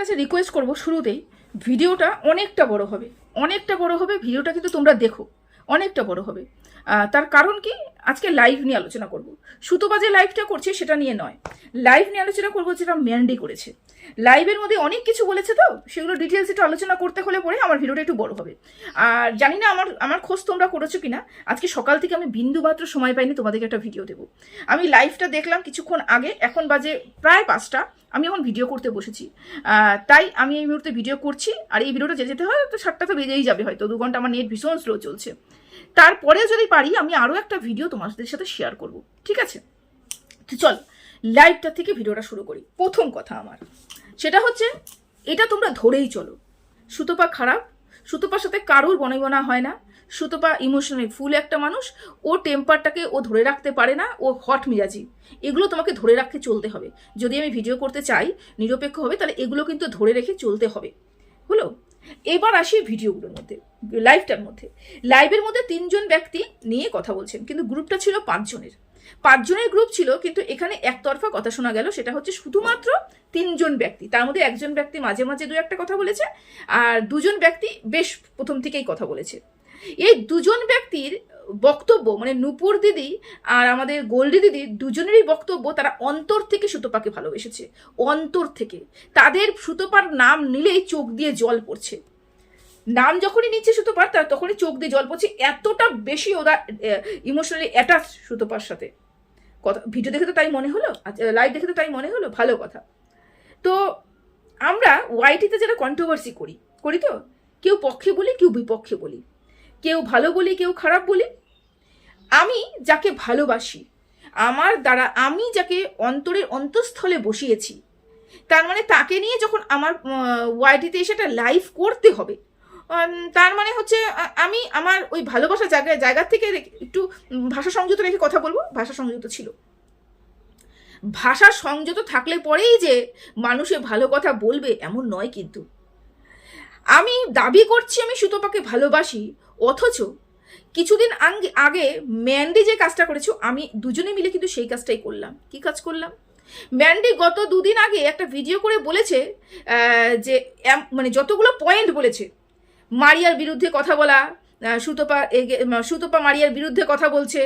কাছে রিকোয়েস্ট করব শুরুতেই ভিডিওটা অনেকটা বড় হবে ভিডিওটা কিন্তু তোমরা দেখো অনেকটা বড় হবে। তার কারণ কি, আজকে লাইভ নিয়ে আলোচনা করব। সুতপা যে লাইভটা করছে সেটা নিয়ে নয়, লাইভ নিয়ে আলোচনা করবো যেটা ম্যান্ডি করেছে। লাইভের মধ্যে অনেক কিছু বলেছে, তো সেগুলো ডিটেলস একটু আলোচনা করতে হলে পরে আমার ভিডিওটা একটু বড় হবে। আর জানি না আমার খোঁজ তোমরা করেছো কিনা, আজকে সকাল থেকে আমি বিন্দুমাত্র সময় পাইনি তোমাদেরকে একটা ভিডিও দেবো। আমি লাইভটা দেখলাম কিছুক্ষণ আগে, এখন বাজে প্রায় 5টা, আমি এখন ভিডিও করতে বসেছি। তাই আমি এই মুহূর্তে ভিডিও করছি। আর এই ভিডিওটা যেতে হয় তো 7টা তো বেজেই যাবে, হয়তো 2 ঘন্টা আমার নেট ভীষণ স্লো চলছে। তারপরে যদি পারি আমি আরও একটা ভিডিও তোমাদের সাথে শেয়ার করব, ঠিক আছে? তো চল লাইভটা থেকে ভিডিওটা শুরু করি। প্রথম কথা আমার সেটা হচ্ছে, এটা তোমরা ধরেই চলো, সুতপা খারাপ, সুতপার সাথে কারোর বনা হয় না। সুতপা ইমোশনালি ফুল একটা মানুষ, ও টেম্পারটাকে ও ধরে রাখতে পারে না, ও হট মেজাজি। এগুলো তোমাকে ধরে রাখতে চলতে হবে। যদি আমি ভিডিও করতে চাই নিরপেক্ষ হবে, তাহলে এগুলো কিন্তু ধরে রেখে চলতে হবে, হলো? এবার আসি ভিডিওগুলোর মধ্যে, লাইভটার মধ্যে। লাইভের মধ্যে 3জন ব্যক্তি নিয়ে কথা বলছেন, কিন্তু গ্রুপটা ছিল 5জনের। 5জনের গ্রুপ ছিল, কিন্তু এখানে একতরফা কথা শোনা গেল। সেটা হচ্ছে শুধুমাত্র 3জন ব্যক্তি, তার মধ্যে একজন ব্যক্তি মাঝে মাঝে 2-1টা কথা বলেছে, আর 2জন ব্যক্তি বেশ প্রথম থেকেই কথা বলেছে। এই 2জন ব্যক্তির বক্তব্য, মানে নূপুর দিদি আর আমাদের গোল্ডি দিদি, 2জনেরই বক্তব্য, তারা অন্তর থেকে সুতপাকে ভালোবেসেছে, অন্তর থেকে। তাদের সুতপার নাম নিলেই চোখ দিয়ে জল পড়ছে, নাম যখনই নিচ্ছে সুতপার তার তখনই চোখ দিয়ে জল পড়ছে। এতটা বেশি ওরা ইমোশনালি অ্যাটাচ সুতপার সাথে। কথা ভিডিও দেখে তো তাই মনে হলো, লাইভ দেখে তো তাই মনে হলো, ভালো কথা। তো আমরা ওয়াইটিতে যেটা কন্ট্রোভার্সি করি তো, কেউ পক্ষে বলি, কেউ বিপক্ষে বলি, কেউ ভালো বলি, কেউ খারাপ বলি। আমি যাকে ভালোবাসি, আমার দ্বারা আমি যাকে অন্তরের অন্তঃস্থলে বসিয়েছি, তার মানে তাকে নিয়ে যখন আমার ওয়াইটিতে এসে একটা লাইভ করতে হবে, তার মানে হচ্ছে আমি আমার ওই ভালোবাসা জায়গা থেকে একটু ভাষা সংযত রেখে কথা বলবো। ভাষা সংযত ছিল, ভাষা সংযত থাকলে পরেই যে মানুষে ভালো কথা বলবে এমন নয়। কিন্তু আমি দাবি করছি আমি সুতপাকে ভালোবাসি, অথচ কিছুদিন আগে ম্যান্ডি যে কাজটা করেছো, আমি 2জনে মিলে কিন্তু সেই কাজটাই করলাম। কি কাজ করলাম? ম্যান্ডি গত 2 দিন আগে একটা ভিডিও করে বলেছে যে মানে যতগুলো পয়েন্ট বলেছে, মারিয়ার বিরুদ্ধে কথা বলা, সুতপা মারিয়ার বিরুদ্ধে কথা বলছে,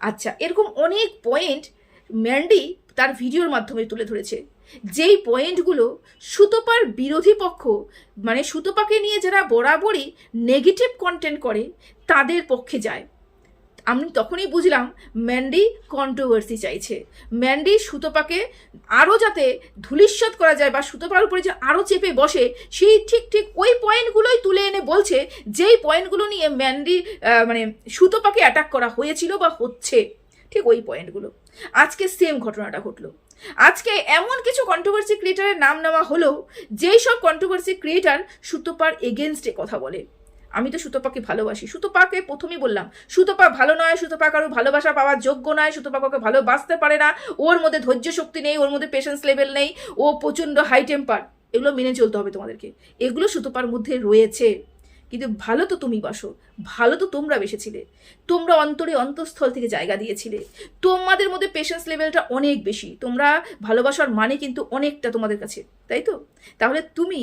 আচ্ছা এরকম অনেক পয়েন্ট ম্যান্ডি তার ভিডিওর মাধ্যমে তুলে ধরেছে। যেই পয়েন্টগুলো সুতপার বিরোধী পক্ষ, মানে সুতপাকে নিয়ে যারা বরাবরই নেগেটিভ কন্টেন্ট করে, তাদের পক্ষে যায়। আমি তখনই বুঝলাম ম্যান্ডি কন্ট্রোভার্সি চাইছে। ম্যান্ডি সুতপাকে আরও যাতে ধূলিসাৎ করা যায় বা সুতপার উপরে যে আরও চেপে বসে, সেই ঠিক ওই পয়েন্টগুলোই তুলে এনে বলছে, যেই পয়েন্টগুলো নিয়ে ম্যান্ডি মানে সুতপাকে অ্যাটাক করা হয়েছিল বা হচ্ছে, ঠিক ওই পয়েন্টগুলো। আজকে সেম ঘটনাটা ঘটলো। আজকে এমন কিছু কন্ট্রোভার্সি ক্রিয়েটারের নাম নেওয়া হলো, যেই সব কন্ট্রোভার্সি ক্রিয়েটার সুতপার এগেনস্টে কথা বলে। আমি তো সুতপাকে ভালোবাসি, সুতপাকে প্রথমেই বললাম সুতপা ভালো নয়, সুতপা কারো ভালোবাসা পাওয়ার যোগ্য নয়, সুতপা কাউকে ভালোবাসতে পারে না, ওর মধ্যে ধৈর্য শক্তি নেই, ওর মধ্যে পেশেন্স লেভেল নেই, ও প্রচণ্ড হাই টেম্পার। এগুলো মেনে চলতে হবে তোমাদেরকে, এগুলো সুতপার মধ্যে রয়েছে। কিন্তু ভালো তো তুমি বাসো, ভালো তো তোমরা বেসেছিলে, তোমরা অন্তরে অন্তঃস্থল থেকে জায়গা দিয়েছিলে, তোমাদের মধ্যে পেশেন্স লেভেলটা অনেক বেশি, তোমরা ভালোবাসার মানে কিন্তু অনেকটা তোমাদের কাছে, তাই তো? তাহলে তুমি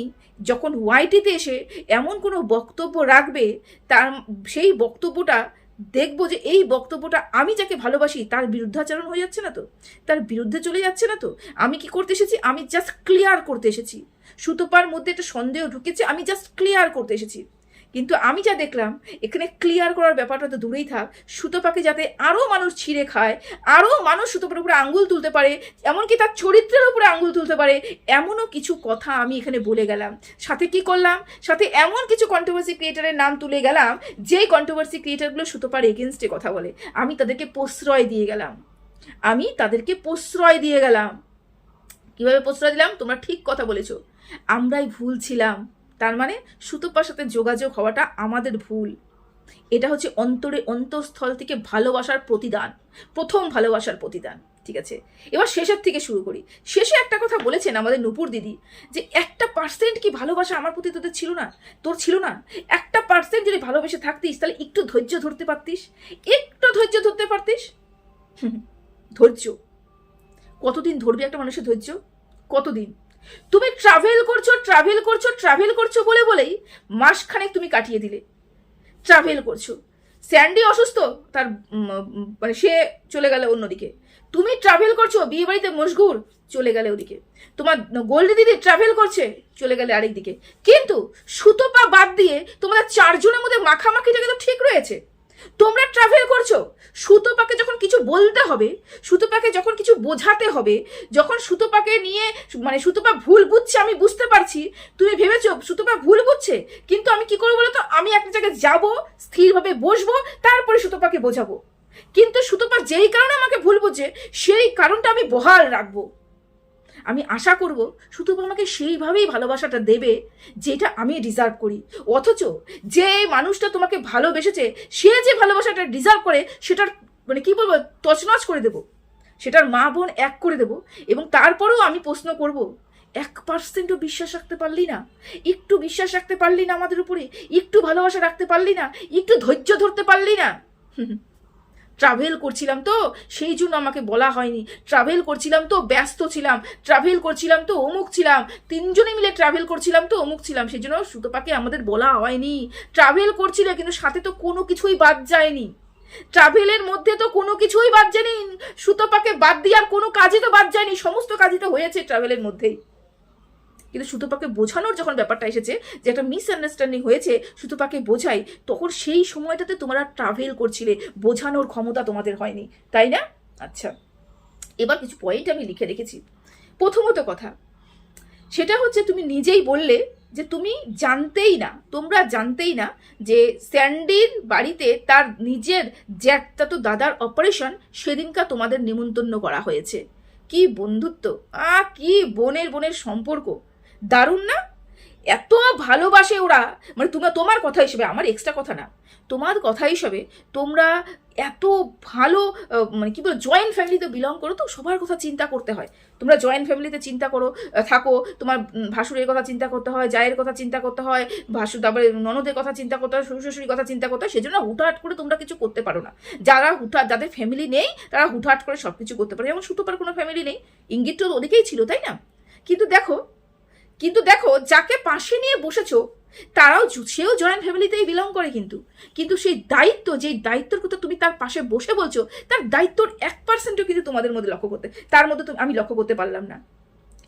যখন ওয়াইটিতে এসে এমন কোনো বক্তব্য রাখবে, তার সেই বক্তব্যটা দেখবো যে এই বক্তব্যটা আমি যাকে ভালোবাসি তার বিরুদ্ধাচরণ হয়ে যাচ্ছে না তো, তার বিরুদ্ধে চলে যাচ্ছে না তো। আমি কি করতে এসেছি? আমি জাস্ট ক্লিয়ার করতে এসেছি। সুতপার মধ্যে একটা সন্দেহ ঢুকেছে, আমি জাস্ট ক্লিয়ার করতে এসেছি। কিন্তু আমি যা দেখলাম, এখানে ক্লিয়ার করার ব্যাপারটা তো দূরেই থাক, সুতপাকে যাতে আরও মানুষ ছিঁড়ে খায়, আরও মানুষ সুতপার উপরে আঙ্গুল তুলতে পারে, এমনকি তার চরিত্রের উপরে আঙ্গুল তুলতে পারে, এমনও কিছু কথা আমি এখানে বলে গেলাম। সাথে কি করলাম? সাথে এমন কিছু কন্ট্রোভার্সি ক্রিয়েটারের নাম তুলে গেলাম, যেই কন্ট্রোভার্সি ক্রিয়েটারগুলো সুতপার এগেনস্টে কথা বলে। আমি তাদেরকে প্রশ্রয় দিয়ে গেলাম, কিভাবে প্রশ্রয় দিলাম? তোমরা ঠিক কথা বলেছো, আমরাই ভুল ছিলাম। তার মানে সুতপার সাথে যোগাযোগ হওয়াটা আমাদের ভুল। এটা হচ্ছে অন্তরে অন্তঃস্থল থেকে ভালোবাসার প্রতিদান, প্রথম ভালোবাসার প্রতিদান, ঠিক আছে? এবার শেষের থেকে শুরু করি। শেষে একটা কথা বলেছেন আমাদের নূপুর দিদি, যে 1% কি ভালোবাসা আমার প্রতি তোর ছিল না? 1% যদি ভালোবেসে থাকতিস, তাহলে একটু ধৈর্য ধরতে পারতিস, ধৈর্য কতদিন ধরবি একটা মানুষের ধৈর্য? কতদিন? তুমি ট্রাভেল করছো বলে বলেই মাসখানেক তুমি কাটিয়ে দিলে। ট্রাভেল করছো, স্যান্ডি অসুস্থ, তার মানে সে চলে গেল অন্যদিকে। তুমি ট্রাভেল করছো, বিয়ে বাড়িতে মশগুল, চলে গেলে ওদিকে। তোমার গোল্ডি দিদি ট্রাভেল করছে, চলে গেলে আরেক দিকে। কিন্তু সুতপা বাদ দিয়ে তোমাদের চারজনের মধ্যে মাখামাখিটা কিন্তু ঠিক রয়েছে। তোমরা ট্রাভেল করছো, সুতপাকে যখন কিছু বলতে হবে, সুতপাকে যখন কিছু বোঝাতে হবে, যখন সুতপাকে নিয়ে মানে সুতপা ভুল বুঝছে আমি বুঝতে পারছি, তুমি ভেবেছো সুতপা ভুল বুঝছে, কিন্তু আমি কি করবো বলো তো, আমি একটা জায়গায় যাবো, স্থিরভাবে বসবো, তারপরে সুতপাকে বোঝাবো। কিন্তু সুতপা যেই কারণে আমাকে ভুল বুঝছে সেই কারণটা আমি বহাল রাখবো। আমি আশা করব সুতপা আমাকে সেইভাবেই ভালোবাসাটা দেবে যেটা আমি ডিজার্ভ করি। অথচ যে মানুষটা তোমাকে ভালোবেসেছে সে যে ভালোবাসাটা ডিজার্ভ করে সেটার মানে কি বলবো তছনছ করে দেব, সেটার মা বোন এক করে দেব। এবং তারপরেও আমি প্রশ্ন করব, 1% বিশ্বাস রাখতে পারলি না? একটু বিশ্বাস রাখতে পারলি না আমাদের উপরে? একটু ভালোবাসা রাখতে পারলি না? একটু ধৈর্য ধরতে পারলি না? ট্রাভেল করছিলাম তো সেই জন্য আমাকে বলা হয়নি, ট্রাভেল করছিলাম তো ব্যস্ত ছিলাম, ট্রাভেল করছিলাম তো অমুক ছিলাম, তিনজনে মিলে ট্রাভেল করছিলাম তো অমুক ছিলাম, সেই জন্য সুতপাকে আমাদের বলা হয়নি। ট্রাভেল করছিল কিন্তু সাথে তো কোনো কিছুই বাদ যায়নি, ট্রাভেলের মধ্যে তো কোনো কিছুই বাদ যায়নি, সুতপাকে বাদ দিয়ে আর কোনো কাজই তো বাদ যায়নি, সমস্ত কাজই তো হয়েছে ট্রাভেলের মধ্যেই। কিন্তু সুতপাকে বোঝানোর যখন ব্যাপারটা এসেছে যে একটা মিসআন্ডারস্ট্যান্ডিং হয়েছে, সুতপাকে বোঝাই, তখন সেই সময়টাতে তোমরা ট্রাভেল করছিলে, বোঝানোর ক্ষমতা তোমাদের হয়নি, তাই না? আচ্ছা, এবার কিছু পয়েন্ট আমি লিখে রেখেছি। প্রথমত কথা সেটা হচ্ছে, তুমি নিজেই বললে যে তুমি তোমরা জানতেই না যে স্যান্ডির বাড়িতে তার নিজের জ্যাঠতো দাদার অপারেশন, সেদিনকা তোমাদের নিমন্ত্রণ করা হয়েছে। কি বন্ধুত্ব, কি বোনের সম্পর্ক, দারুণ না? এত ভালোবাসে ওরা, মানে তোমার কথা হিসেবে, আমার এক্সট্রা কথা না, তোমার কথা হিসাবে তোমরা এত ভালো মানে কি বলো, জয়েন্ট ফ্যামিলিতে বিলং করো তো সবার কথা চিন্তা করতে হয়। তোমরা জয়েন্ট ফ্যামিলিতে চিন্তা করো থাকো, তোমার ভাসুরের কথা চিন্তা করতে হয়, জায়ের কথা চিন্তা করতে হয়, তারপরে ননদের কথা চিন্তা করতে হয়, শ্বশুর শাশুড়ির কথা চিন্তা করতে হয়, সেজন্য হুটহাট করে তোমরা কিছু করতে পারো না। যাদের ফ্যামিলি নেই তারা হুটহাট করে সব কিছু করতে পারে। যেমন সুতপার কোনো ফ্যামিলি নেই, ইঙ্গিত তো ওদিকেই ছিল, তাই না? কিন্তু দেখো যাকে পাশে নিয়ে বসেছো সেও জয়েন্ট ফ্যামিলিতেই বিলং করে, কিন্তু সেই দায়িত্ব, যেই দায়িত্বের কথা তুমি তার পাশে বসে বলছো, তার দায়িত্বর 1%ও কিন্তু তোমাদের মধ্যে তার মধ্যে আমি লক্ষ্য করতে পারলাম না।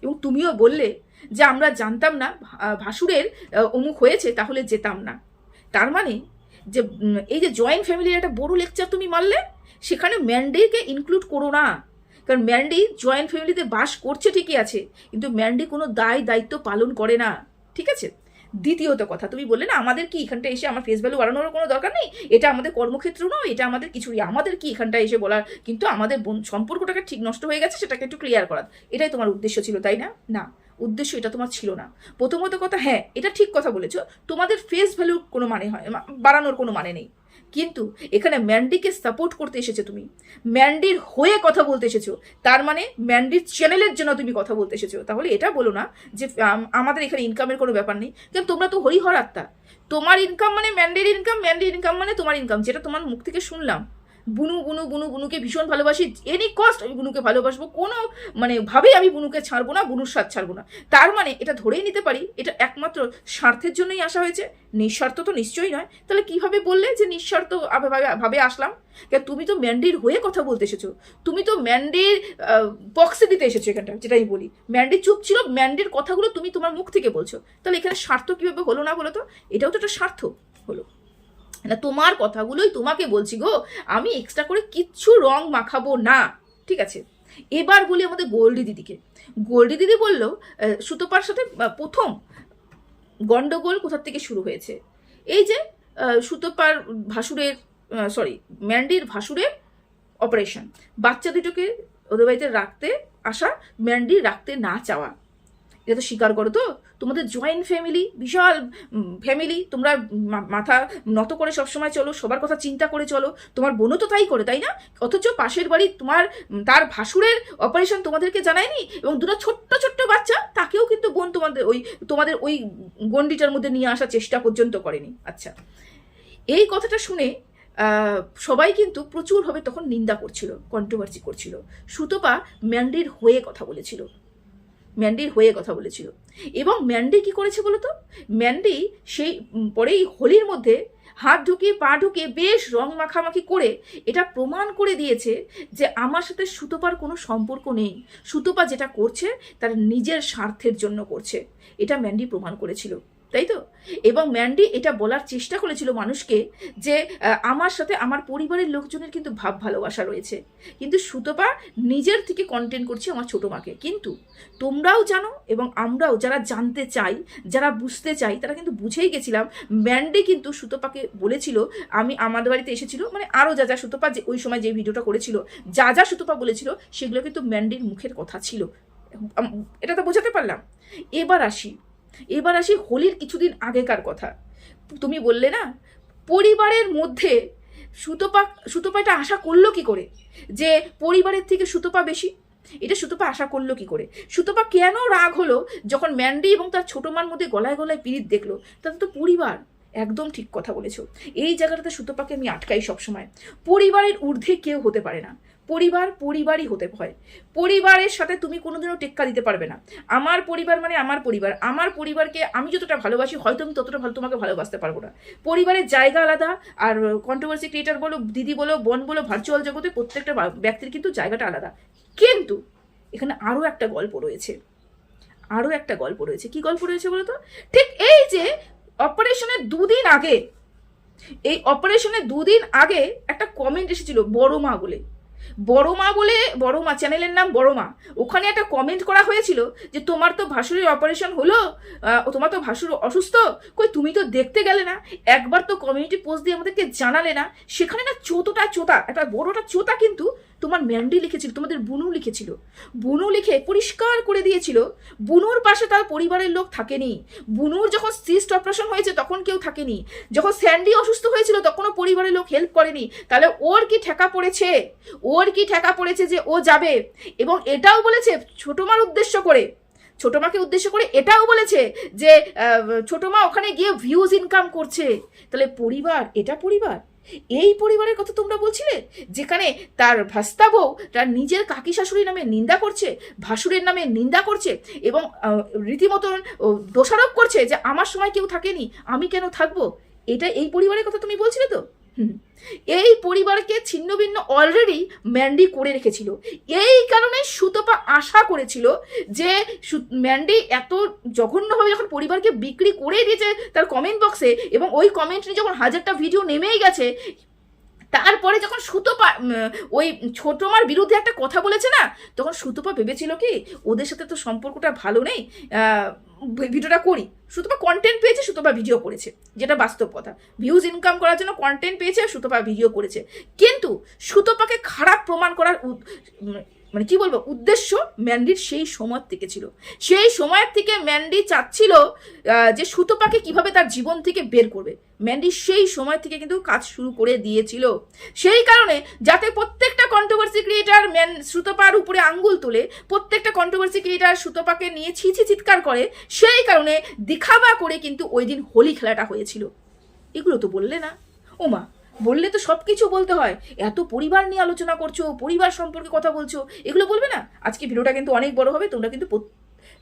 এবং তুমিও বললে যে আমরা জানতাম না ভাসুরের অমুক হয়েছে, তাহলে যেতাম না। তার মানে যে এই যে জয়েন্ট ফ্যামিলির একটা বড় লেকচার তুমি মারলে, সেখানে ম্যান্ডিকে ইনক্লুড করো না। কারণ ম্যান্ডি জয়েন্ট ফ্যামিলিতে বাস করছে ঠিকই আছে, কিন্তু ম্যান্ডি কোনো দায়িত্ব পালন করে না, ঠিক আছে? দ্বিতীয়ত কথা, তুমি বললে না আমাদের কি এখানটা এসে আমার ফেস ভ্যালু বাড়ানোর কোনো দরকার নেই, এটা আমাদের কর্মক্ষেত্র নয়, এটা আমাদের কিছুই, আমাদের কি এখানটা এসে বলার, কিন্তু আমাদের সম্পর্কটাকে ঠিক নষ্ট হয়ে গেছে সেটাকে একটু ক্লিয়ার করার, এটাই তোমার উদ্দেশ্য ছিল, তাই না? না, উদ্দেশ্য এটা তোমার ছিল না। প্রথমত কথা, হ্যাঁ এটা ঠিক কথা বলেছো, তোমাদের ফেস ভ্যালু কোনো মানে হয় বাড়ানোর কোনো মানে নেই, কিন্তু এখানে ম্যান্ডিকে সাপোর্ট করতে এসেছো, তুমি ম্যান্ডির হয়ে কথা বলতে এসেছো, তার মানে ম্যান্ডির চ্যানেলের জন্য তুমি কথা বলতে এসেছো। তাহলে এটা বলো না যে আমাদের এখানে ইনকামের কোনো ব্যাপার নেই, কারণ তোমরা তো হরিহর আত্মা, তোমার ইনকাম মানে ম্যান্ডির ইনকাম মানে তোমার ইনকাম, যেটা তোমার মুখ থেকে শুনলাম। বুনুকে ভীষণ ভালোবাসি, এনি কস্ট আমি বুনুকে ভালোবাসবো, কোনো মানে ভাবেই আমি বুনুকে ছাড়বো না, বুনুর স্বাদ ছাড়বো না। তার মানে এটা ধরেই নিতে পারি এটা একমাত্র স্বার্থের জন্যই আসা হয়েছে, নিঃস্বার্থ তো নিশ্চয়ই নয়। তাহলে কিভাবে বললে যে নিঃস্বার্থ ভাবে আসলাম? তুমি তো ম্যান্ডির হয়ে কথা বলতে এসেছো, তুমি তো ম্যান্ডির পক্সে দিতে এসেছো এখানটা, যেটাই বলি ম্যান্ডি চুপ ছিল, ম্যান্ডির কথাগুলো তুমি তোমার মুখ থেকে বলছো, তাহলে এখানে স্বার্থ কিভাবে হলো না বলো তো? এটাও তো একটা স্বার্থ হলো না। তোমার কথাগুলোই তোমাকে বলছি গো, আমি এক্সট্রা করে কিচ্ছু রং মাখাবো না, ঠিক আছে? এবার বলি আমাদের গোল্ডি দিদিকে। গোল্ডি দিদি বলল সুতপার সাথে প্রথম গন্ডগোল কোথার থেকে শুরু হয়েছে, এই যে সুতপার ভাসুরের ম্যান্ডির ভাসুরের অপারেশন, বাচ্চা দুটোকে ওদের বাড়িতে রাখতে আসা, ম্যান্ডি রাখতে না চাওয়া, এটা তো স্বীকার করো তো। তোমাদের জয়েন্ট ফ্যামিলি, বিশাল ফ্যামিলি, তোমরা মাথা নত করে সবসময় চলো, সবার কথা চিন্তা করে চলো, তোমার বোনও তো তাই করে, তাই না? অথচ পাশের বাড়ি তার ভাসুরের অপারেশন তোমাদেরকে জানায়নি, এবং দুটো ছোট্ট বাচ্চা, তাকেও কিন্তু বোন তোমাদের ওই গন্ডিটার মধ্যে নিয়ে আসার চেষ্টা পর্যন্ত করেনি। আচ্ছা, এই কথাটা শুনে সবাই কিন্তু প্রচুরভাবে তখন নিন্দা করছিল, কন্ট্রোভার্সি করছিল। সুতপা ম্যান্ডির হয়ে কথা বলেছিল, ম্যান্ডির হয়ে কথা বলেছিল। এবং ম্যান্ডি কি করেছে বলো তো, ম্যান্ডি সেই পরেই হোলির মধ্যে হাত ঢুকিয়ে পা ঢুকিয়ে বেশ রং মাখামাখি করে এটা প্রমাণ করে দিয়েছে যে আমার সাথে সুতপার কোনো সম্পর্ক নেই, সুতপা যেটা করছে তার নিজের স্বার্থের জন্য করছে, এটা ম্যান্ডি প্রমাণ করেছিল, তাই তো? এবং ম্যান্ডি এটা বলার চেষ্টা করেছিল মানুষকে যে আমার সাথে আমার পরিবারের লোকজনের কিন্তু ভাব ভালোবাসা রয়েছে, কিন্তু সুতপা নিজের থেকে কন্টেন্ট করছে আমার ছোটো মাকে। কিন্তু তোমরাও জানো এবং আমরাও যারা জানতে চাই, যারা বুঝতে চাই, তারা কিন্তু বুঝেই গেছিলাম ম্যান্ডি কিন্তু সুতপাকে বলেছিল, আমি আমাদের বাড়িতে এসেছিল মানে আরও যা যা সুতপা যে ওই সময় যে ভিডিওটা করেছিল, যা যা সুতপা বলেছিল সেগুলো কিন্তু ম্যান্ডির মুখের কথা ছিল। এটা তো বোঝাতে পারলাম। এবার আসি হোলির কিছুদিন আগেকার কথা। তুমি বললে না পরিবারের মধ্যে সুতপা এটা আশা করলো কি করে যে পরিবারের থেকে সুতপা বেশি? এটা সুতপা আশা করলো কি করে? সুতপা কেন রাগ হলো যখন ম্যান্ডি এবং তার ছোটো মার মধ্যে গলায় গলায় পিরিত দেখলো? তাদের তো পরিবার। একদম ঠিক কথা বলেছো। এই জায়গাটাতে সুতপাকে আমি আটকাই সবসময়। পরিবারের ঊর্ধ্বে কেউ হতে পারে না, পরিবারই হতে হয়। পরিবারের সাথে তুমি কোনোদিনও টেক্কা দিতে পারবে না। আমার পরিবার মানে আমার পরিবার, আমার পরিবারকে আমি যতটা ভালোবাসি হয়তো আমি ততটা তোমাকে ভালোবাসতে পারবো না। পরিবারের জায়গা আলাদা, আর কন্ট্রোভার্সি ক্রিয়েটার বলো, দিদি বলো, বোন বলো, ভার্চুয়াল জগতে প্রত্যেকটা ব্যক্তির কিন্তু জায়গাটা আলাদা। কিন্তু এখানে আরও একটা গল্প রয়েছে, কি গল্প রয়েছে বলো তো? ঠিক এই যে অপারেশনের দুদিন আগে একটা কমেন্ট এসেছিল বড় মা চ্যানেলের নাম বড় মা। ওখানে একটা কমেন্ট করা হয়েছিল যে তোমার তো ভাসুরের অপারেশন হলো, তোমার তো ভাসুর অসুস্থ, কই তুমি তো দেখতে গেলে না, একবার তো কমিউনিটি পোস্ট দিয়ে আমাদেরকে জানালে না। সেখানে না চোতা একটা বড়টা চোতা কিন্তু তোমার ম্যান্ডি লিখেছিল, তোমাদের বুনু লিখেছিল। বুনু লিখে পরিষ্কার করে দিয়েছিল বুনুর পাশে তার পরিবারের লোক থাকেনি। বুনুর যখন সিস্ট অপারেশন হয়েছে তখন কেউ থাকেনি, যখন স্যান্ডি অসুস্থ হয়েছিল তখনও পরিবারের লোক হেল্প করেনি। তাহলে ওর কি ঠেকা পড়েছে যে ও যাবে? এবং এটাও বলেছে ছোটমাকে উদ্দেশ্য করে এটাও বলেছে যে ছোটমা ওখানে গিয়ে ভিউজ ইনকাম করছে। তাহলে এটা পরিবার। এই পরিবারের কথা তোমরা বলছিলে, যেখানে তার ভাস্তা বউ তার নিজের কাকি শাশুড়ির নামে নিন্দা করছে, ভাসুরের নামে নিন্দা করছে এবং রীতিমতন দোষারোপ করছে যে আমার সময় কেউ থাকেনি, আমি কেন থাকবো? এটা এই পরিবারের কথা তুমি বলছিলে তো? এই পরিবারকে ছিন্ন ভিন্ন অলরেডি ম্যান্ডি করে রেখেছিল। এই কারণে সুতপা আশা করেছিল যে ম্যান্ডি এত জঘন্যভাবে যখন পরিবারকে বিক্রি করে দিয়েছে তার কমেন্ট বক্সে, এবং ওই কমেন্ট নিয়ে যখন 1000টা ভিডিও নেমেই গেছে, তারপরে যখন সুতপা ওই ছোটমার বিরুদ্ধে একটা কথা বলেছে না, তখন সুতপা ভেবেছিল কি ওদের সাথে তো সম্পর্কটা ভালো নেই, ভিডিওটা করি। সুতপা কন্টেন্ট পেয়েছে, সুতপা ভিডিও করেছে, যেটা বাস্তব কথা। ভিউজ ইনকাম করার জন্য কন্টেন্ট পেয়েছে, সুতপা ভিডিও করেছে। কিন্তু সুতপাকে খারাপ প্রমাণ করার মানে কি বলবো উদ্দেশ্য ম্যান্ডির সেই সময় থেকে ছিল। সেই সময়ের থেকে ম্যান্ডি চাচ্ছিল যে সুতপাকে কিভাবে তার জীবন থেকে বের করবে। ম্যান্ডি সেই সময় থেকে কিন্তু কাজ শুরু করে দিয়েছিল, সেই কারণে যাতে প্রত্যেকটা কন্ট্রোভার্সি ক্রিয়েটার সুতপার উপরে আঙ্গুল তুলে, প্রত্যেকটা কন্ট্রোভার্সি ক্রিয়েটার সুতপাকে নিয়ে ছিছি চিৎকার করে, সেই কারণে দিখাবা করে কিন্তু ওই দিন হোলি খেলাটা হয়েছিল। এগুলো তো বললে না? ওমা, বললে তো সব কিছু বলতে হয়। এত পরিবার নিয়ে আলোচনা করছো, পরিবার সম্পর্কে কথা বলছো, এগুলো বলবে না? আজকে ভিডিওটা কিন্তু অনেক বড় হবে, তোমরা কিন্তু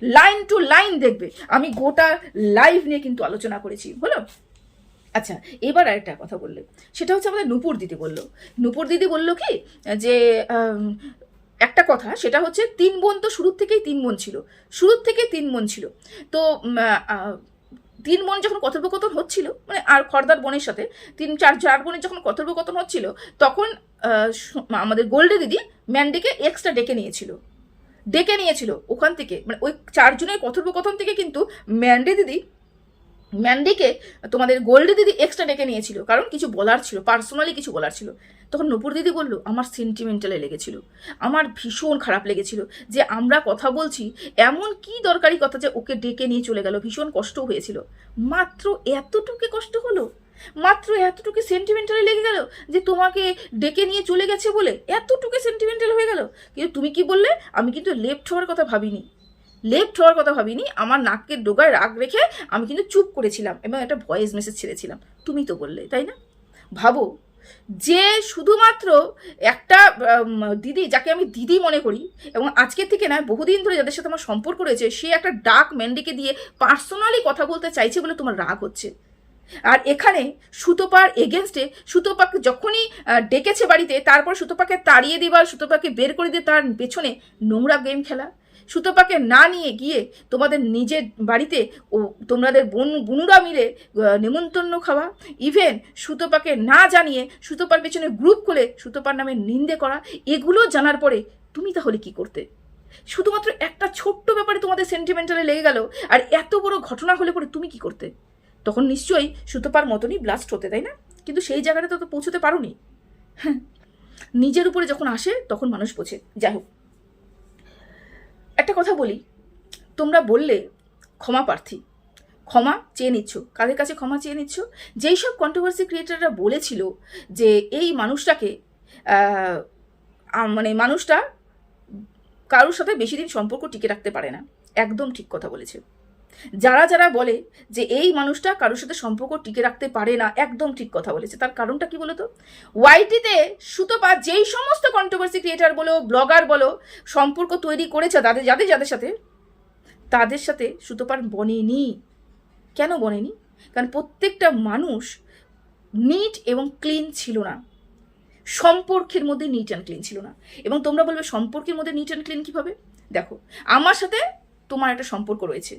লাইন টু লাইন দেখবে। আমি গোটা লাইভ নিয়ে কিন্তু আলোচনা করেছি, হলো? আচ্ছা, এবার আরেকটা কথা বললে, সেটা হচ্ছে আমাদের নূপুর দিদি বললো কি যে একটা কথা, সেটা হচ্ছে 3 বোন তো শুরুর থেকেই 3 বোন ছিল। তো 3 বোন যখন কথোপকথন হচ্ছিল, মানে আর খর্দার বোনের সাথে 4 বোনের যখন কথোপকথন হচ্ছিল, তখন আমাদের গোল্ডে দিদি ম্যান্ডিকে এক্সট্রা ডেকে নিয়েছিল ওখান থেকে। মানে ওই 4 জনের কথোপকথন থেকে কিন্তু ম্যান্ডিকে তোমাদের গোল্ডে দিদি এক্সট্রা ডেকে নিয়েছিল, কারণ কিছু বলার ছিল, পার্সোনালি কিছু বলার ছিল। তখন নূপুর দিদি বললো আমার সেন্টিমেন্টালে লেগেছিল, আমার ভীষণ খারাপ লেগেছিল যে আমরা কথা বলছি, এমন কি দরকারি কথা যে ওকে ডেকে নিয়ে চলে গেল, ভীষণ কষ্ট হয়েছিল। মাত্র এতটুকু কষ্ট হলো, মাত্র এতটুকু সেন্টিমেন্টালে লেগে গেল যে তোমাকে ডেকে নিয়ে চলে গেছে বলে এতটুকু সেন্টিমেন্টাল হয়ে গেল। কিন্তু তুমি কি বললে? আমি কিন্তু লেফট হওয়ার কথা ভাবিনি, আমার নাকের ডোগায় রাগ রেখে আমি কিন্তু চুপ করেছিলাম এবং একটা ভয়েস মেসেজ ছেড়েছিলাম। তুমি তো বললে, তাই না? ভাবো যে শুধুমাত্র একটা দিদি, যাকে আমি দিদি মনে করি, এবং আজকের থেকে না বহুদিন ধরে যাদের সাথে আমার সম্পর্ক রয়েছে, সে একটা ডাক ম্যান্ডিকে দিয়ে পার্সোনালি কথা বলতে চাইছে বলে তোমার রাগ হচ্ছে। আর এখানে সুতপার এগেনস্টে সুতপাকে যখনই ডেকেছে বাড়িতে, তারপর সুতপাকে তাড়িয়ে দেওয়া, সুতপাকে বের করে দিয়ে তার পেছনে নোংরা গেম খেলা, সুতপাকে না নিয়ে গিয়ে তোমাদের নিজের বাড়িতে ও তোমাদের বুনুরা মিলে নেমন্তন্ন খাওয়া, ইভেন সুতপাকে না জানিয়ে সুতপার পেছনে গ্রুপ খুলে সুতপার নামে নিন্দে করা, এগুলো জানার পরে তুমি তাহলে কি করতে? শুধুমাত্র একটা ছোট্ট ব্যাপারে তোমাদের সেন্টিমেন্টালে লেগে গেল, আর এত বড় ঘটনা হলে পরে তুমি কি করতে? তখন নিশ্চয়ই সুতপার মতনই ব্লাস্ট হতে, তাই না? কিন্তু সেই জায়গাটা তো পৌঁছতে পারোনি। নিজের উপরে যখন আসে তখন মানুষ বোঝে। যাই হোক, একটা কথা বলি, তোমরা বললে ক্ষমা প্রার্থী, ক্ষমা চেয়ে নিচ্ছ। কাদের কাছে ক্ষমা চেয়ে নিচ্ছ? যেই সব কন্ট্রোভার্সি ক্রিয়েটাররা বলেছিল যে এই মানুষটাকে মানে মানুষটা কারোর সাথে বেশি দিন সম্পর্ক টিকে রাখতে পারে না, একদম ঠিক কথা বলেছে। যারা যারা বলে যে এই মানুষটা কারোর সাথে সম্পর্ক টিকে রাখতে পারে না, একদম ঠিক কথা বলেছে। তার কারণটা কি বলতো? ওয়াইটিতে সুতপা যেই সমস্ত কন্ট্রোভার্সি ক্রিয়েটার বলো, ব্লগার বলো, সম্পর্ক তৈরি করেছে তাদের সাথে সুতপার বনেনি। কেন বনেনি? কারণ প্রত্যেকটা মানুষ নিট এবং ক্লিন ছিল না, সম্পর্কের মধ্যে নিট অ্যান্ড ক্লিন ছিল না। এবং তোমরা বলবে সম্পর্কের মধ্যে নিট অ্যান্ড ক্লিন কীভাবে? দেখো, আমার সাথে তোমার একটা সম্পর্ক রয়েছে,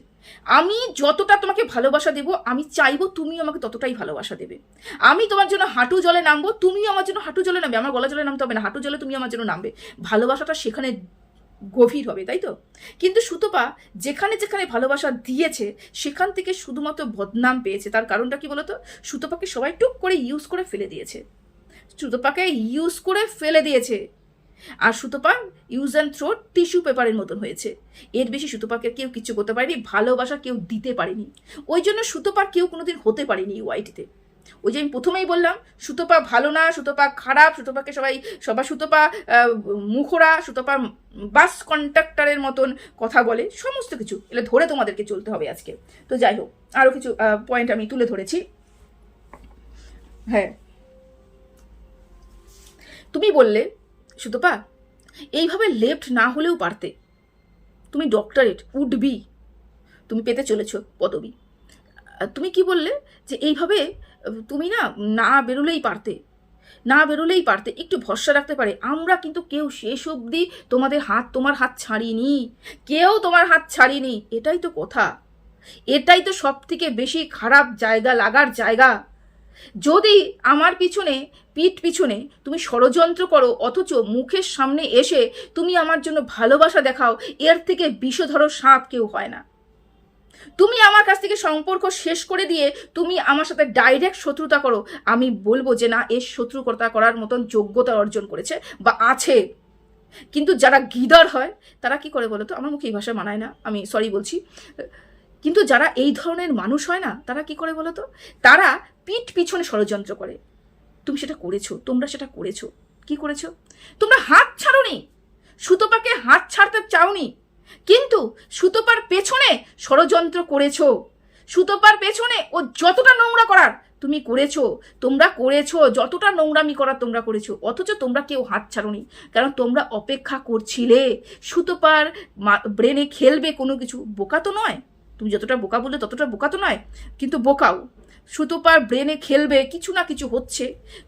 আমি যতটা তোমাকে ভালোবাসা দেবো, আমি চাইবো তুমিও আমাকে ততটাই ভালোবাসা দেবে। আমি তোমার জন্য হাঁটু জলে নামবো, তুমিও আমার জন্য হাঁটু জলে নামবে। আমার গলা জলে নামতে হবে না, হাঁটু জলে তুমি আমার জন্য নামবে। ভালোবাসাটা সেখানে গভীর হবে, তাই তো? কিন্তু সুতপা যেখানে যেখানে ভালোবাসা দিয়েছে সেখান থেকে শুধুমাত্র বদনাম পেয়েছে। তার কারণটা কি বলতো? সুতপাকে সবাই টুক করে ইউজ করে ফেলে দিয়েছে, সুতপাকে ইউজ করে ফেলে দিয়েছে। আর Sutapa use and throw tissue পেপারের মতন হয়েছে। এর বেশি সুতপাকে কেউ কিছু করতে পারেনি, ভালোবাসা কেউ দিতে পারেনি। ওই জন্য সুতপার কেউ কোনোদিন হতে পারেনি ওয়াইটিতে। ওই যে আমি প্রথমেই বললাম, সুতপা ভালো না, সুতপা খারাপ, সুতপাকে সবাই সুতপা মুখরা, সুতপা বাস কন্ট্রাক্টরের মতন কথা বলে, সমস্ত কিছু এলে ধরে তোমাদেরকে চলতে হবে আজকে। তো যাই হোক, আরও কিছু পয়েন্ট আমি তুলে ধরেছি। হ্যাঁ, তুমি বললে সুতপা এইভাবে লেফট না হলেও পারতে, তুমি ডক্টরেট উড বি, তুমি পেতে চলেছ পদবি। তুমি কি বললে যে এইভাবে তুমি না বেরোলেই পারতে, একটু ভরসা রাখতে পারে। আমরা কিন্তু কেউ শেষ অবধি তোমার হাত ছাড়িনি, কেউ তোমার হাত ছাড়িনি। এটাই তো কথা, এটাই তো সব থেকে বেশি খারাপ লাগার জায়গা। যদি আমার পিঠ পিছনে তুমি ষড়যন্ত্র করো, অথচ মুখের সামনে এসে তুমি আমার জন্য ভালোবাসা দেখাও, এর থেকে বিষধর সাপ কেউ হয় না। তুমি আমার কাছ থেকে সম্পর্ক শেষ করে দিয়ে তুমি আমার সাথে ডাইরেক্ট শত্রুতা করো, আমি বলবো যে না, এর শত্রুতা করার মতন যোগ্যতা অর্জন করেছে বা আছে। কিন্তু যারা গিদার হয় তারা কি করে বলো তো? আমার মুখে এই ভাষা মানায় না, আমি সরি বলছি। কিন্তু যারা এই ধরনের মানুষ হয় না, তারা কি করে বলো তো? তারা পিঠ পিছনে ষড়যন্ত্র করে। তুমি সেটা করেছো, তোমরা সেটা করেছো। কি করেছো? তোমরা হাত ছাড়োনি, সুতপাকে হাত ছাড়তে চাওনি, কিন্তু সুতপার পেছনে ষড়যন্ত্র করেছো। সুতপার পেছনে ও যতটা নোংরা করার তুমি করেছো, তোমরা করেছো, যতটা নোংরামি করার তোমরা করেছো। অথচ তোমরা কেউ হাত ছাড়োনি, কারণ তোমরা অপেক্ষা করছিলে সুতপার ব্রেনে খেলবে কোনো কিছু। বোকা তো নয়, তুমি যতটা বোকা বললে ততটা বোকা তো নয়, কিন্তু বোকাও। সুতপার ব্রেনে খেলবে, কিছু না কিছু হচ্ছে,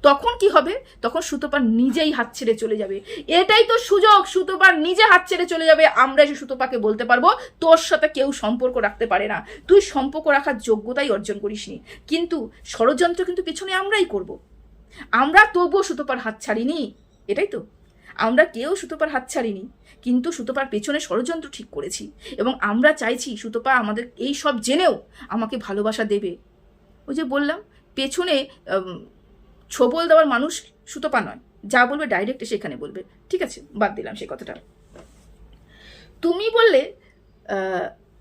তখন কি হবে? তখন সুতপার নিজেই হাত ছেড়ে চলে যাবে। এটাই তো সুযোগ, সুতপার নিজে হাত ছেড়ে চলে যাবে। আমরা এসে সুতপাকে বলতে পারবো তোর সাথে কেউ সম্পর্ক রাখতে পারে না, তুই সম্পর্ক রাখার যোগ্যতাই অর্জন করিসনি। কিন্তু ষড়যন্ত্র কিন্তু পিছনে আমরাই করব। আমরা তবুও সুতপার হাত ছাড়িনি, এটাই তো। আমরা কেউ সুতপার হাত ছাড়িনি, কিন্তু সুতপার পেছনে ষড়যন্ত্র ঠিক করেছি। এবং আমরা চাইছি সুতপা আমাদের এই সব জেনেও আমাকে ভালোবাসা দেবে। ওই যে বললাম, পেছনে ছোবল দেওয়ার মানুষ সুতপা নয়, যা বলবে ডাইরেক্ট এসে এখানে বলবে। ঠিক আছে, বাদ দিলাম সেই কথাটা। তুমি বললে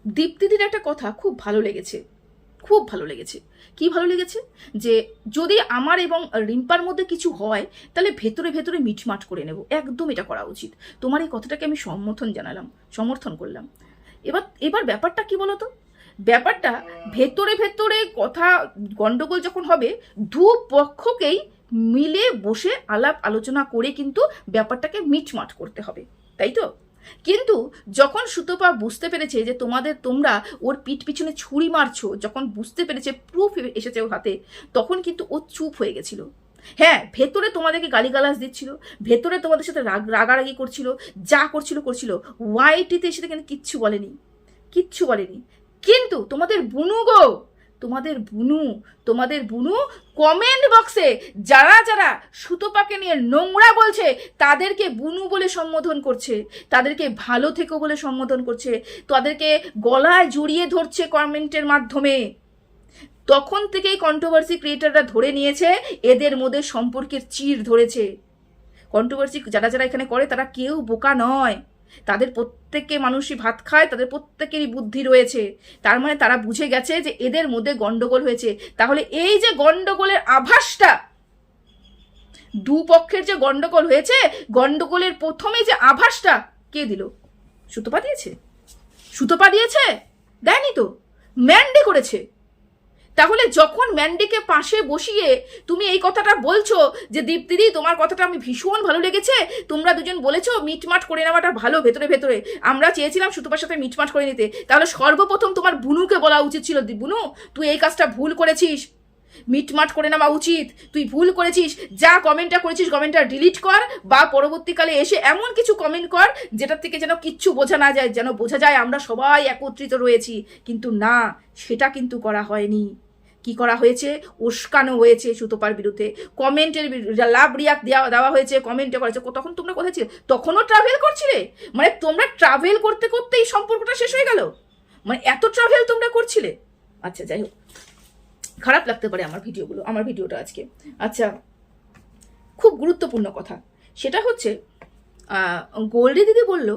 দীপ্তিদির একটা কথা খুব ভালো লেগেছে, খুব ভালো লেগেছে। কি ভালো লেগেছে? যে যদি আমার এবং রিম্পার মধ্যে কিছু হয় তাহলে ভেতরে ভেতরে মিটমাট করে নেব। একদম এটা করা উচিত। তোমার এই কথাটাকে আমি সমর্থন করলাম। এবার ব্যাপারটা কি বলো তো? ব্যাপারটা ভেতরে ভেতরে কথা গন্ডগোল যখন হবে, দু পক্ষকেই মিলে বসে আলাপ আলোচনা করে কিন্তু ব্যাপারটাকে মিটমাট করতে হবে, তাই তো? কিন্তু যখন সুতপা বুঝতে পেরেছে যে তোমরা ওর পিঠ পিছনে ছুরি মারছো, যখন বুঝতে পেরেছে, প্রুফ এসেছে ওর হাতে, তখন কিন্তু ও চুপ হয়ে গেছিল। হ্যাঁ, ভেতরে তোমাদেরকে গালিগালাজ দিচ্ছিল, ভেতরে তোমাদের সাথে রাগারাগি করছিল, যা করছিল ওয়াইটিতে এসে কিন্তু কিচ্ছু বলেনি। কিন্তু তোমাদের বুনু কমেন্ট বক্সে যারা সুতপাকে নিয়ে নোংরা বলছে তাদেরকে বুনু বলে সম্বোধন করছে, তাদেরকে ভালো থেকো বলে সম্বোধন করছে, তাদেরকে গলায় জড়িয়ে ধরছে কমেন্টের মাধ্যমে। তখন থেকেই কন্ট্রোভার্সি ক্রিয়েটাররা ধরে নিয়েছে এদের মধ্যে সম্পর্কের চির ধরেছে। কন্ট্রোভার্সি যারা এখানে করে তারা কেউ বোকা নয়, তাদের প্রত্যেককে মানুষই ভাত খায়, তাদের প্রত্যেকেরই বুদ্ধি রয়েছে। তার মানে তারা বুঝে গেছে যে এদের মধ্যে গন্ডগোল হয়েছে। তাহলে এই যে গন্ডগোলের আভাসটা, দুপক্ষের যে গন্ডগোল হয়েছে, গন্ডগোলের প্রথমে যে আভাসটা কে দিল? সুতপা দিয়েছে? দেয়নি তো, ম্যান্ডি করেছে। তাহলে যখন ম্যান্ডিকে পাশে বসিয়ে তুমি এই কথাটা বলছো যে দীপ্তিদি তোমার কথাটা আমি ভীষণ ভালো লেগেছে, তোমরা দুজন বলেছো মিটমাট করে নেওয়াটা ভালো, ভেতরে আমরা চেয়েছিলাম সুতপার সাথে মিটমাট করে নিতে, তাহলে সর্বপ্রথম তোমার বুনুকে বলা উচিত ছিল, বুনু তুই এই কাজটা ভুল করেছিস, মিটমাট করে নেওয়া উচিত, তুই ভুল করেছিস, যা কমেন্টটা করেছিস কমেন্টটা ডিলিট কর, বা পরবর্তীকালে এসে এমন কিছু কমেন্ট কর যেটার থেকে যেন কিচ্ছু বোঝা না যায়, যেন বোঝা যায় আমরা সবাই একত্রিত রয়েছি। কিন্তু না, সেটা কিন্তু করা হয়নি। কি করা হয়েছে? উস্কানো হয়েছে সুতপার বিরুদ্ধে, কমেন্টের লাভ রিয়াক্ট দেওয়া হয়েছে, কমেন্টে করেছে। তখন তোমরা কোথায় ছিলে? তখনও ট্রাভেল করছিলে? মানে তোমরা ট্রাভেল করতে করতেই সম্পর্কটা শেষ হয়ে গেল? মানে এত ট্রাভেল তোমরা করছিলে? আচ্ছা, যাই হোক, খারাপ লাগতে পারে আমার ভিডিওটা আজকে। আচ্ছা, খুব গুরুত্বপূর্ণ কথা, সেটা হচ্ছে গোল্ডি দিদি বলল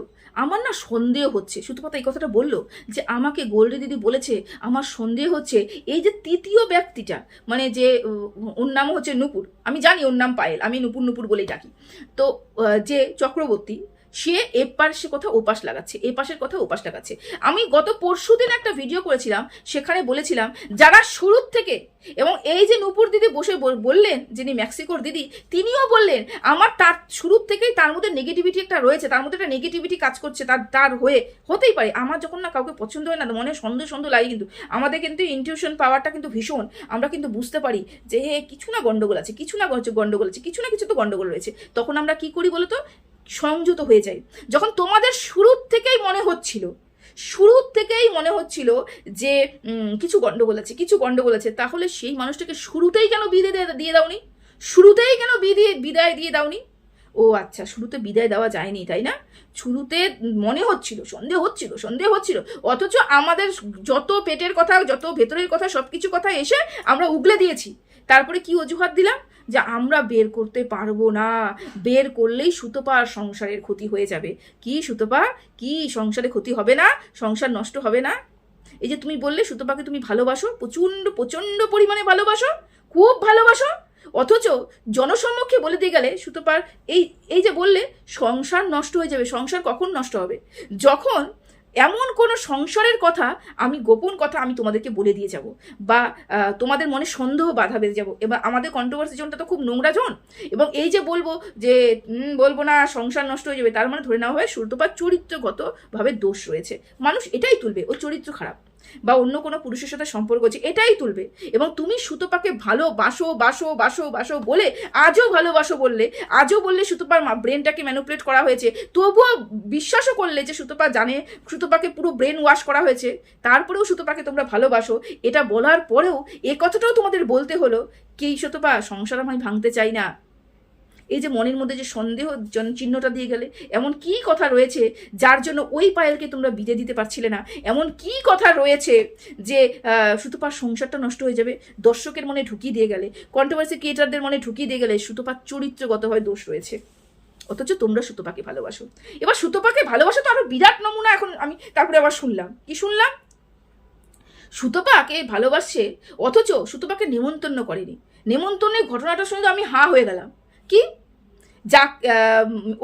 আমার না সন্দেহ হচ্ছে, সুতপা এই কথাটা বললো যে আমাকে গোল্ডি দিদি বলেছে আমার সন্দেহ হচ্ছে এই যে তৃতীয় ব্যক্তিটা, মানে যে ওর নাম হচ্ছে নুপুর, আমি জানি ওর নাম পায়েল, আমি নুপুর বলেই ডাকি, তো যে চক্রবর্তী, সে এপাশের কথা ওপাশ লাগাচ্ছে, এপাশের কথা ওপাশ লাগাচ্ছে। আমি গত পরশুদিন একটা ভিডিও করেছিলাম, সেখানে বলেছিলাম যারা শুরুর থেকে, এবং এই যে নুপুর দিদি বসে বললেন, যিনি মেক্সিকোর দিদি, তিনিও বললেন আমার তার শুরুর থেকেই তার মধ্যে নেগেটিভিটি একটা রয়েছে, তার মধ্যে একটা নেগেটিভিটি কাজ করছে, তার হতেই পারে। আমার যখন না কাউকে পছন্দ হয় না, মনে সন্দেহ লাগে, কিন্তু আমাদের কিন্তু ইনটিউশন পাওয়ারটা কিন্তু ভীষণ, আমরা কিন্তু বুঝতে পারি যে কিছু না গন্ডগোল আছে, কিছু না কিছু তো গন্ডগোল রয়েছে। তখন আমরা কি করি বলতো? সংযত হয়ে যায়। যখন তোমাদের শুরুর থেকেই মনে হচ্ছিল যে কিছু গন্ডগোল আছে, তাহলে সেই মানুষটাকে শুরুতেই কেন বিদায় দিয়ে দাওনি? ও আচ্ছা, শুরুতে বিদায় দেওয়া যায়নি, তাই না? শুরুতে মনে হচ্ছিল, সন্দেহ হচ্ছিল, অথচ আমাদের যত পেটের কথা, যত ভেতরের কথা, সবকিছু কথা এসে আমরা উগলে দিয়েছি। তারপরে কি অজুহাত দিলাম? যে আমরা বের করতে পারবো না, বের করলেই সুতপার সংসারের ক্ষতি হয়ে যাবে। কি সুতপা, কি সংসারে ক্ষতি হবে না? সংসার নষ্ট হবে না? এই যে তুমি বললে সুতপাকে তুমি ভালোবাসো, প্রচন্ড পরিমাণে ভালোবাসো, খুব ভালোবাসো, অথচ জনসম্মুখে বলে দিয়ে গেলে সুতপার এই যে বললে সংসার নষ্ট হয়ে যাবে। সংসার কখন নষ্ট হবে? যখন এমন কোনো সংসারের কথা, আমি গোপন কথা আমি তোমাদেরকে বলে দিয়ে যাব, বা তোমাদের মনে সন্দেহ বাধা বেঁধে যাবো। এবার আমাদের কন্ট্রোভার্সি জোনটা তো খুব নোংরা জোন, এবং এই যে বলবো না সংসার নষ্ট হয়ে যাবে, তার মানে ধরে নেওয়া হয় সুতপার চরিত্রগতভাবে দোষ রয়েছে। মানুষ এটাই তুলবে, ওর চরিত্র খারাপ, বা অন্য কোনো পুরুষের সাথে সম্পর্ক হচ্ছে, এটাই তুলবে। এবং তুমি সুতপাকে ভালোবাসো বলে আজও ভালোবাসো বললে, আজও বললে সুতপার ব্রেনটাকে ম্যানিপুলেট করা হয়েছে, তবুও বিশ্বাসও করলে যে সুতপা জানে, সুতপাকে পুরো ব্রেন ওয়াশ করা হয়েছে, তারপরেও সুতপাকে তোমরা ভালোবাসো। এটা বলার পরেও এ কথাটাও তোমাদের বলতে হলো কি সুতপা, সংসার আমি ভাঙতে চাই না। এই যে মনের মধ্যে যে সন্দেহ চিহ্নটা দিয়ে গেলে, এমন কি কথা রয়েছে যার জন্য ওই পায়েলকে তোমরা বিদে দিতে পারছিলে না? এমন কি কথা রয়েছে যে সুতপার সংসারটা নষ্ট হয়ে যাবে? দর্শকের মনে ঢুকিয়ে দিয়ে গেলে, কন্ট্রোভার্সি ক্রিয়েটারদের মনে ঢুকিয়ে দিয়ে গেলে সুতপার চরিত্রগতভাবে দোষ রয়েছে, অথচ তোমরা সুতপাকে ভালোবাসো। এবার সুতপাকে ভালোবাসো তো আরো বিরাট নমুনা। এখন আমি তারপরে আবার শুনলাম সুতপাকে ভালোবাসছে, অথচ সুতপাকে নেমন্তন্ন করেনি। নেমন্তন্নের ঘটনাটা শুনে তো আমি হা হয়ে গেলাম। কি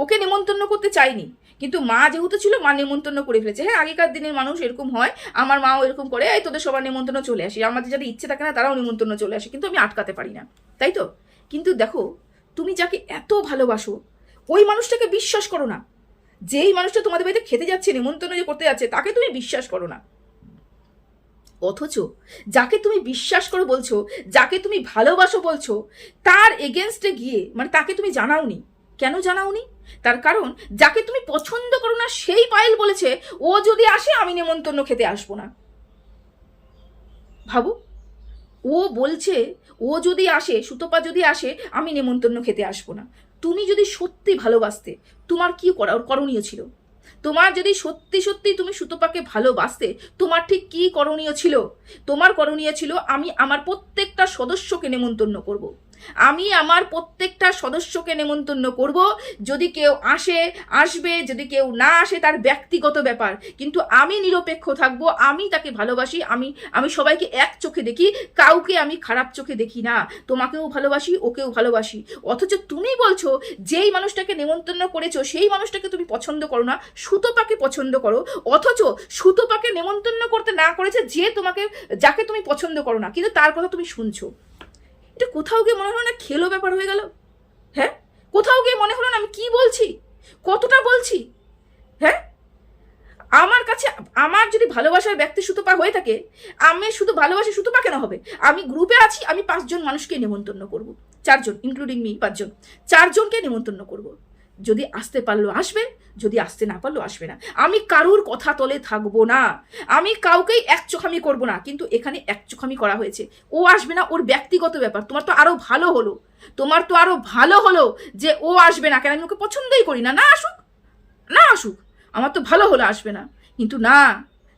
ওকে নেমন্তন্ন করতে চাইনি, কিন্তু মা যেহেতু ছিল, মা নেমন্তন্ন করে ফেলেছে। হ্যাঁ, আগেকার দিনের মানুষ এরকম হয়, আমার মাও এরকম করে, এই তোদের সবার নেমন্তন্ন চলে আসি, আমাদের যাদের ইচ্ছে থাকে না তারাও নেমন্তন্ন চলে আসে, কিন্তু আমি আটকাতে পারি না, তাই তো? কিন্তু দেখো, তুমি যাকে এত ভালোবাসো ওই মানুষটাকে বিশ্বাস করো না। যেই মানুষটা তোমাদের বাড়িতে খেতে যাচ্ছে, নেমন্তন্ন যে করতে যাচ্ছে, তাকে তুমি বিশ্বাস করো না। অথচ যাকে তুমি বিশ্বাস করো বলছো, যাকে তুমি ভালোবাসো বলছো, তার এগেনস্টে গিয়ে মানে তাকে তুমি জানাওনি। কেন জানাওনি? তার কারণ যাকে তুমি পছন্দ করো না সেই পায়েল বলেছে ও যদি আসে আমি নেমন্তন্ন খেতে আসবো না। ভাবো, ও বলছে ও যদি আসে, সুতপা যদি আসে, আমি নেমন্তন্ন খেতে আসবো না। তুমি যদি সত্যি ভালোবাসতে, তোমার কি করণীয় ছিল? তোমার যদি সত্যি সত্যি তুমি সুতপাকে ভালোবাসতে, তোমার ঠিক কি করণীয় ছিল? তোমার করণীয় ছিল, আমি আমার প্রত্যেকটা সদস্যকে নেমন্তন্ন করব। আমি আমার প্রত্যেকটা সদস্যকে নেমন্তন্ন করব। যদি কেউ আসে আসবে, যদি কেউ না আসে তার ব্যক্তিগত ব্যাপার, কিন্তু আমি নিরপেক্ষ থাকব। আমি তাকে ভালোবাসি, আমি সবাইকে এক চোখে দেখি, কাউকে আমি খারাপ চোখে দেখি না। তোমাকেও ভালোবাসি, ওকেও ভালোবাসি। অথচ তুমি বলছো যেই মানুষটাকে নেমন্তন্ন করেছো সেই মানুষটাকে তুমি পছন্দ করো না, সুতপাকে পছন্দ করো। অথচ সুতপাকে নেমন্তন্ন করতে না করেছে যাকে তুমি পছন্দ করো না, কিন্তু তার কথা তুমি শুনছো। এটা কোথাও গিয়ে মনে হলো না খেলো ব্যাপার হয়ে গেল? হ্যাঁ, কোথাও গিয়ে মনে হলো না আমি কি বলছি, কতটা বলছি? হ্যাঁ, আমার কাছে আমার যদি ভালোবাসার ব্যক্তি সুতপা হয়ে থাকে, আমি শুধু ভালোবাসি সুতপা কেন হবে? আমি গ্রুপে আছি, আমি 5 জন মানুষকে নেমন্তন্ন করব, 4 জন ইনক্লুডিং মি, 5 জন, 4 জনকে নেমন্তন্ন করব। যদি আসতে পারলো আসবে, যদি আসতে না পারলো আসবে না। আমি কারুর কথা তলে থাকবো না, আমি কাউকেই একচোখামি করবো না। কিন্তু এখানে একচোখামি করা হয়েছে। ও আসবে না, ওর ব্যক্তিগত ব্যাপার। তোমার তো আরো ভালো হলো, তোমার তো আরো ভালো হলো যে ও আসবে না। কেন? আমি ওকে পছন্দই করি না। না আসুক, না আসুক, আমার তো ভালো হলো আসবে না। কিন্তু না,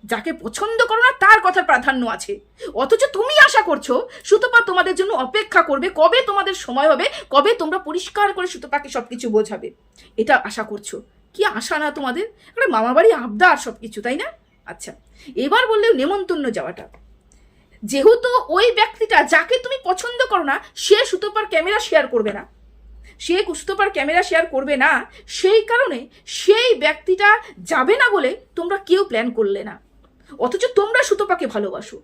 যাকে পছন্দ করো না তার কথার প্রাধান্য আছে। অথচ তুমি আশা করছো সুতপা তোমাদের জন্য অপেক্ষা করবে, কবে তোমাদের সময় হবে, কবে তোমরা পরিষ্কার করে সুতপাকে সবকিছু বোঝাবে, এটা আশা করছো। কি আশা না তোমাদের? একটা মামাবাড়ি আবদার সবকিছু, তাই না? আচ্ছা, এবার বললেও নেমন্তন্ন যাওয়াটা, যেহেতু ওই ব্যক্তিটা যাকে তুমি পছন্দ করো না সে সুতপার ক্যামেরা শেয়ার করবে না, সে সুতপার ক্যামেরা শেয়ার করবে না, সেই কারণে সেই ব্যক্তিটা যাবে না বলে তোমরা কেউ প্ল্যান করলে না। অথচ তোমরা সুতপাকে ভালোবাসো,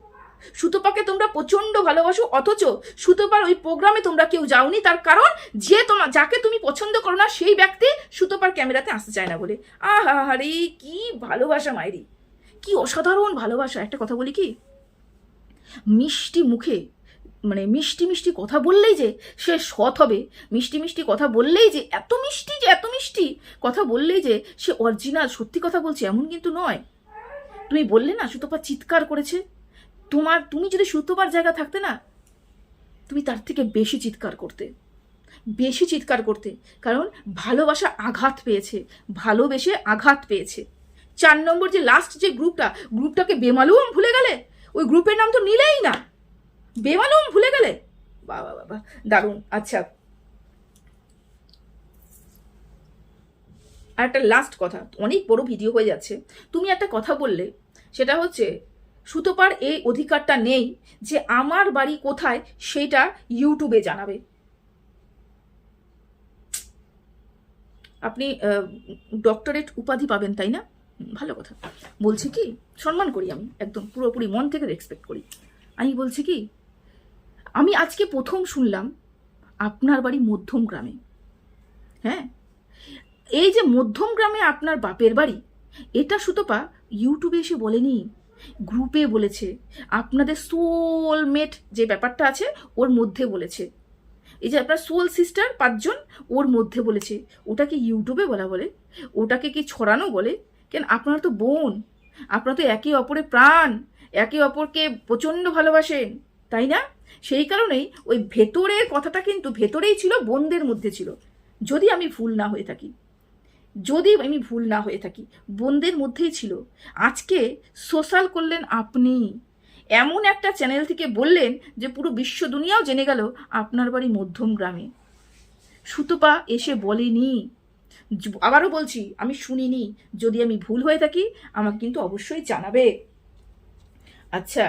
সুতপাকে তোমরা প্রচন্ড ভালোবাসো। অথচ সুতপার ওই প্রোগ্রামে তোমরা কেউ যাওনি, তার কারণ যাকে তুমি পছন্দ করো না সেই ব্যক্তি সুতপার ক্যামেরাতে আসতে চায় না বলে। আহারে কি ভালোবাসা মায়েরি, কি অসাধারণ ভালোবাসা। একটা কথা বলি কি, মিষ্টি মুখে মানে মিষ্টি মিষ্টি কথা বললেই যে সে সৎ হবে, মিষ্টি মিষ্টি কথা বললেই যে এত মিষ্টি কথা বললেই যে সে অরিজিনাল সত্যি কথা বলছে, এমন কিন্তু নয়। তুমি বললে না সুতপা চিৎকার করেছে, তুমি যদি সুতপার জায়গা থাকতে না, তুমি তার থেকে বেশি চিৎকার করতে, কারণ ভালোবাসা আঘাত পেয়েছে, ভালোবেসে আঘাত পেয়েছে। 4 নম্বর যে লাস্ট যে গ্রুপটাকে বেমালুম ভুলে গেলে, ওই গ্রুপের নাম তো নিলেই না, বেমালুম ভুলে গেলে। বাবা বাবা, দারুণ। আচ্ছা, আর একটা লাস্ট কথা, অনেক বড় ভিডিও হয়ে যাচ্ছে। তুমি একটা কথা বললে, সেটা হচ্ছে সুতপার এই অধিকারটা নেই যে আমার বাড়ি কোথায় সেটা ইউটিউবে জানাবে। আপনি ডক্টরেট উপাধি পাবেন, তাই না? ভালো কথা। বলছি কি, সম্মান করি, আমি একদম পুরোপুরি মন থেকে রেসপেক্ট করি। আমি বলছি কি, আমি আজকে প্রথম শুনলাম আপনার বাড়ি মধ্যম গ্রামে। হ্যাঁ, এই যে মধ্যম গ্রামে আপনার বাপের বাড়ি, এটা সুতপা ইউটিউবে এসে বলেনি, গ্রুপে বলেছে। আপনাদের সোলমেট যে ব্যাপারটা আছে ওর মধ্যে বলেছে। এই যে আপনার সোল সিস্টার 5 জন, ওর মধ্যে বলেছে। ওটাকে ইউটিউবে বলা বলে? ওটাকে কি ছড়ানো বলে? কেন, আপনারা তো বোন, আপনারা তো একে অপরের প্রাণ, একে অপরকে প্রচণ্ড ভালোবাসেন, তাই না? সেই কারণেই ওই ভেতরের কথাটা কিন্তু ভেতরেই ছিল, বোনদের মধ্যে ছিল। যদি আমি ভুল না হয়ে থাকি, বোনদের মধ্যেই ছিল। আজকে সোশ্যাল করলেন আপনি, এমন একটা চ্যানেল থেকে বললেন যে পুরো বিশ্ব দুনিয়াও জেনে গেল আপনার বাড়ি মধ্যম গ্রামে। সুতপা এসে বলেনি, আবারও বলছি আমি শুনিনি। যদি আমি ভুল হয়ে থাকি আমাকে কিন্তু অবশ্যই জানাবে। আচ্ছা,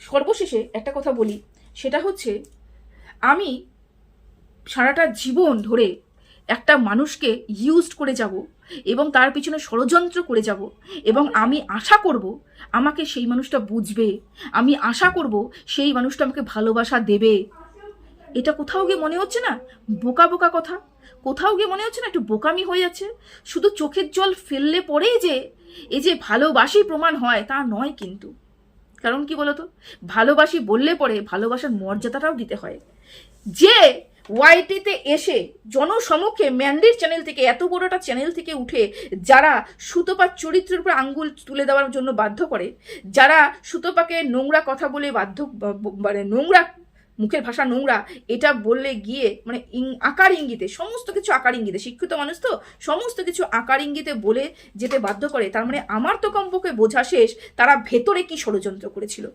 সর্বশেষে একটা কথা বলি, সেটা হচ্ছে আমি সারাটা জীবন ধরে একটা মানুষকে ইউজ করে যাব এবং তার পিছনে ষড়যন্ত্র করে যাব, এবং আমি আশা করব আমাকে সেই মানুষটা বুঝবে, আমি আশা করব সেই মানুষটা আমাকে ভালোবাসা দেবে। এটা কোথাও গিয়ে মনে হচ্ছে না বোকা বোকা কথা? কোথাও গিয়ে মনে হচ্ছে না একটু বোকামি হয়ে যাচ্ছে? শুধু চোখের জল ফেললে পরেই যে এই যে ভালোবাসি প্রমাণ হয় তা নয় কিন্তু। কারণ কি বলতো, ভালোবাসি বললে পরে ভালোবাসার মর্যাদাটাও দিতে হয়। যে ওয়াইটিতে এসে জনসমক্ষে ম্যান্ডির চ্যানেল থেকে, এত বড়টা চ্যানেল থেকে উঠে যারা সুতপার চরিত্রের উপর আঙ্গুল তুলে দেওয়ার জন্য বাধ্য করে, যারা সুতপাকে নোংরা কথা বলে বাধ্য, মানে নোংরা মুখের ভাষা নোংরা এটা বললে গিয়ে মানে আকার ইঙ্গিতে, সমস্ত কিছু আকার ইঙ্গিতে, শিক্ষিত মানুষ তো সমস্ত কিছু আকার ইঙ্গিতে বলে যেতে বাধ্য করে, তার মানে আমার তো কমপক্ষে বোঝা শেষ তারা ভেতরে কি ষড়যন্ত্র করেছিল,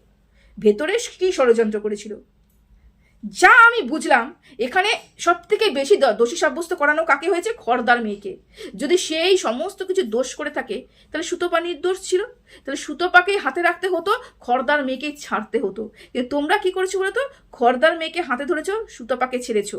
ভেতরে কি ষড়যন্ত্র করেছিল। যা আমি বুঝলাম এখানে সব থেকে বেশি দোষী সাব্যস্ত করানো কাকে হয়েছে? খর্দার মেয়েকে। যদি সেই সমস্ত কিছু দোষ করে থাকে তাহলে সুতপা নির্দোষ ছিল, তাহলে সুতপাকে হাতে রাখতে হতো, খর্দার মেয়েকে ছাড়তে হতো। কিন্তু তোমরা কি করেছো বলতো? খর্দার মেয়েকে হাতে ধরেছো, সুতপাকে ছেড়েছো।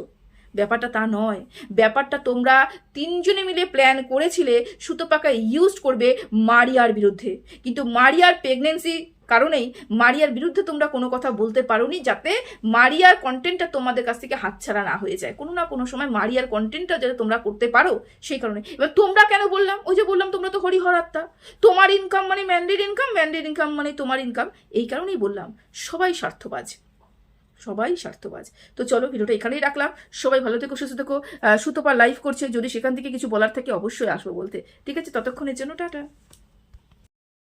ব্যাপারটা তা নয়, ব্যাপারটা তোমরা তিনজনে মিলে প্ল্যান করেছিলে সুতপাকে ইউজ করবে মারিয়ার বিরুদ্ধে, কিন্তু মারিয়ার প্রেগনেন্সি কারণেই মারিয়ার বিরুদ্ধে তোমরা কোনো কথা বলতে পারোনি, যাতে মারিয়ার কন্টেন্টটা তোমাদের কাছ থেকে হাতছাড়া না হয়ে যায়। কোনো না কোনো সময় মারিয়ার কন্টেন্টটা যাতে তোমরা করতে পারো সেই কারণে। এবার তোমরা কেন বললাম, ওই যে বললাম তোমরা তো হরিহর আত্মা, তোমার ইনকাম মানে ম্যান্ডির ইনকাম, ম্যান্ডির ইনকাম মানে তোমার ইনকাম, এই কারণেই বললাম সবাই স্বার্থবাজ, সবাই স্বার্থবাজ। তো চলো ভিডিওটা এখানেই রাখলাম, সবাই ভালো থেকো, সুস্থ থেকো। সুতপা লাইভ করছে, যদি সেখান থেকে কিছু বলার থাকে অবশ্যই আসবো বলতে। ঠিক আছে, ততক্ষণের জন্য টাটা।